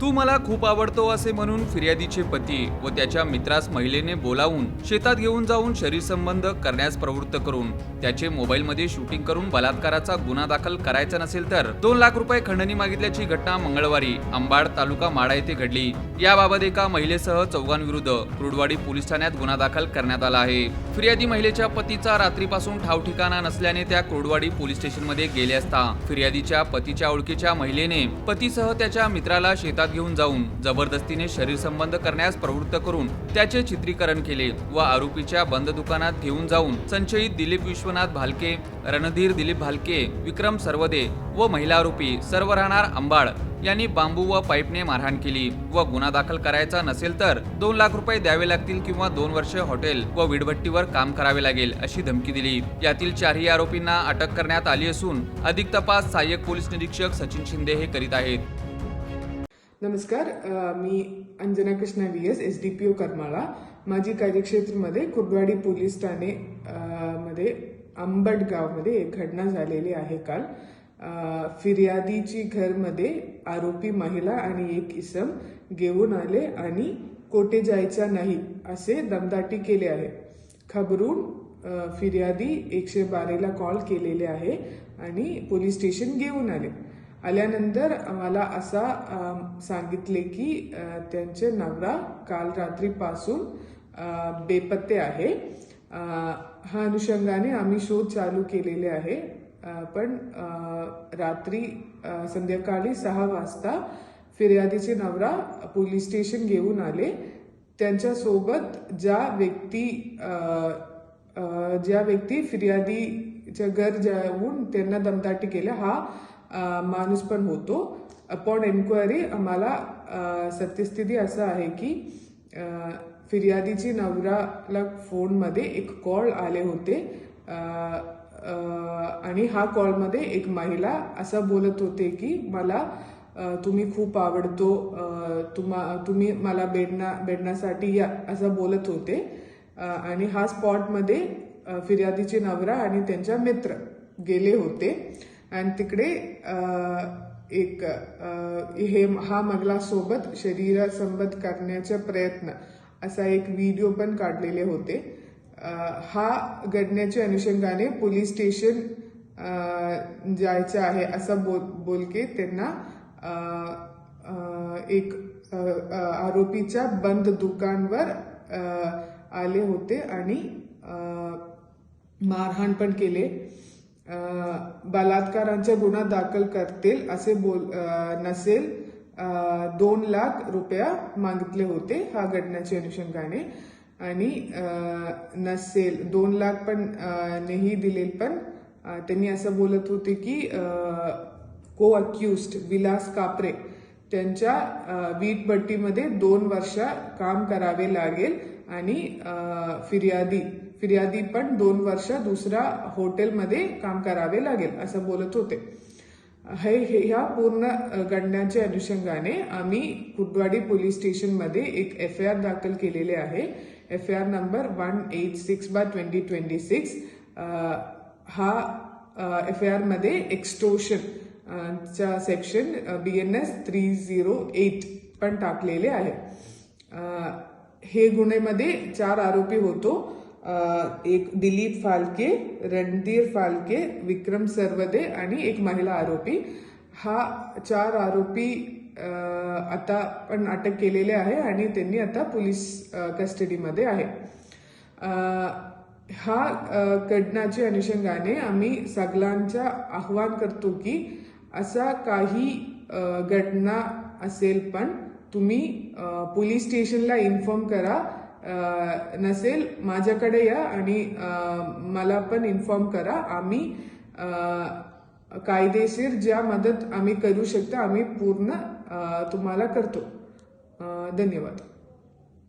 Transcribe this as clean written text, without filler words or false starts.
तू मला खूप आवडतो असे म्हणून फिर्यादीचे पती व त्याच्या मित्रास महिलेने बोलावून शेतात घेऊन जाऊन शरीर संबंध करण्यास प्रवृत्त करून त्याचे मोबाईलमध्ये शूटिंग करून बलात्काराचा गुन्हा दाखल करायचा नसेल तर 2 लाख रुपये खंडणी मागितल्याची घटना मंगळवारी अंबाड तालुका माढा येथे घडली। याबाबत एका महिलेसह चौघांविरुद्ध कुर्डवाडी पोलीस ठाण्यात गुन्हा दाखल करण्यात आला आहे। फिर्यादी महिलेच्या पतीचा रात्रीपासून ठाव ठिकाणा नसल्याने त्या कुर्डवाडी पोलीस स्टेशनमध्ये गेले असता फिर्यादीच्या पतीच्या ओळखीच्या महिलेने पतीसह त्याच्या मित्राला शेतात घेऊन जाऊन जबरदस्तीने शरीर संबंध करण्यास प्रवृत्त करून त्याचे चित्रीकरण केले व आरोपीच्या बंद दुकानात घेऊन जाऊन संशयित दिलीप विश्वनाथ भालके, रणधीर दिलीप भालके, विक्रम सर्वदे व महिला आरोपी सर्व राहणार अंबाड यांनी बांबू व पाईपने मारहाण केली व गुन्हा दाखल करायचा नसेल तर 2 लाख रुपये द्यावे लागतील किंवा 2 वर्ष हॉटेल व वीटभट्टीवर काम करावे लागेल अशी धमकी दिली। यातील 4ही आरोपींना अटक करण्यात आली असून अधिक तपास सहाय्यक पोलीस निरीक्षक सचिन शिंदे हे करीत आहेत। नमस्कार, मी अंजना कृष्णा VS SDPO करमाळा। माझी कार्यक्षेत्रामध्ये कुर्डवाडी पोलीस ठाणे मध्ये अंबड गावमध्ये एक घटना झालेली आहे। काल फिर्यादीची घरमध्ये आरोपी महिला आणि एक इसम घेऊन आले आणि कोठे जायचा नाही असे दमदाटी केले आहे। खबरून फिर्यादी 112ला कॉल केलेले आहे आणि पोलीस स्टेशन घेऊन आल्यानंतर आम्हाला असा सांगितले की त्यांचे नवरा काल रात्रीपासून बेपत्ते आहे। हा अनुषंगाने आम्ही शोध चालू केलेले आहे, पण रात्री संध्याकाळी 6 वाजता फिर्यादीचे नवरा पोलीस स्टेशन घेऊन आले। त्यांच्या सोबत ज्या व्यक्ती फिर्यादीच्या घर जाऊन त्यांना दमदाटी केल्या हा माणूस पण होतो। अपॉन एन्क्वायरी आम्हाला सत्यस्थिती असं आहे की फिर्यादीची नवराला फोनमध्ये एक कॉल आले होते आणि हा कॉलमध्ये एक महिला असं बोलत होते की मला तुम्ही खूप आवडतो, तुम्ही मला भेटण्यासाठी या असं बोलत होते। आणि हा स्पॉटमध्ये फिर्यादीचे नवरा आणि त्यांचा मित्र गेले होते आणि तिकडे हा महिला सोबत शरीर संबंध करण्याचा प्रयत्न असा एक व्हिडिओ पण काढलेले होते। हा घटनेच्या अनुषंगाने पोलीस स्टेशन जायचं आहे असं बोलके त्यांना एक आरोपीच्या बंद दुकानवर आले होते आणि मारहाण पण केले। बलात्काराचा गुन्हा दाखल करतील असे नसेल 2 लाख रुपये मागितले होते हा घटनेच्या अनुषंगाने आणि नसेल 2 लाख पण नाही दिले, पण त्यांनी असं बोलत होते की को अक्युज्ड विलास कापरे त्यांच्या वीटभट्टीमध्ये 2 वर्ष काम करावे लागेल आणि फिर्यादी पण 2 वर्ष दुसऱ्या हॉटेलमध्ये काम करावे लागेल असं बोलत होते। ह्या पूर्ण घटनेच्या अनुषंगाने आम्ही कुर्डवाडी पोलीस स्टेशनमध्ये एक FIR दाखल केलेले आहे। FIR number 186/2026। हा FIR मध्ये एक्स्टोर्शन चा सेक्शन BNS 308 पण टाकलेले आहे। हे गुन्ह्यामध्ये 4 आरोपी होतो, एक दिलीप फालके, रणधीर फालके, विक्रम सर्वदे आणि एक महिला आरोपी। हा 4 आरोपी आता पण अटक केलेले आहे आणि त्यांनी आता पोलीस कस्टडीमध्ये आहे। हा घटनाच्या अनुषंगाने आम्ही सगळ्यांचा आवाहन करतो की असा काही घटना असेल पण तुम्ही पोलीस स्टेशनला इन्फॉर्म करा, नसेल माझ्याकडे या आणि मला पण इन्फॉर्म करा। आम्ही कायदेशीर ज्या मदत आम्ही करू शकतो आम्ही पूर्ण तुम्हाला करतो। धन्यवाद।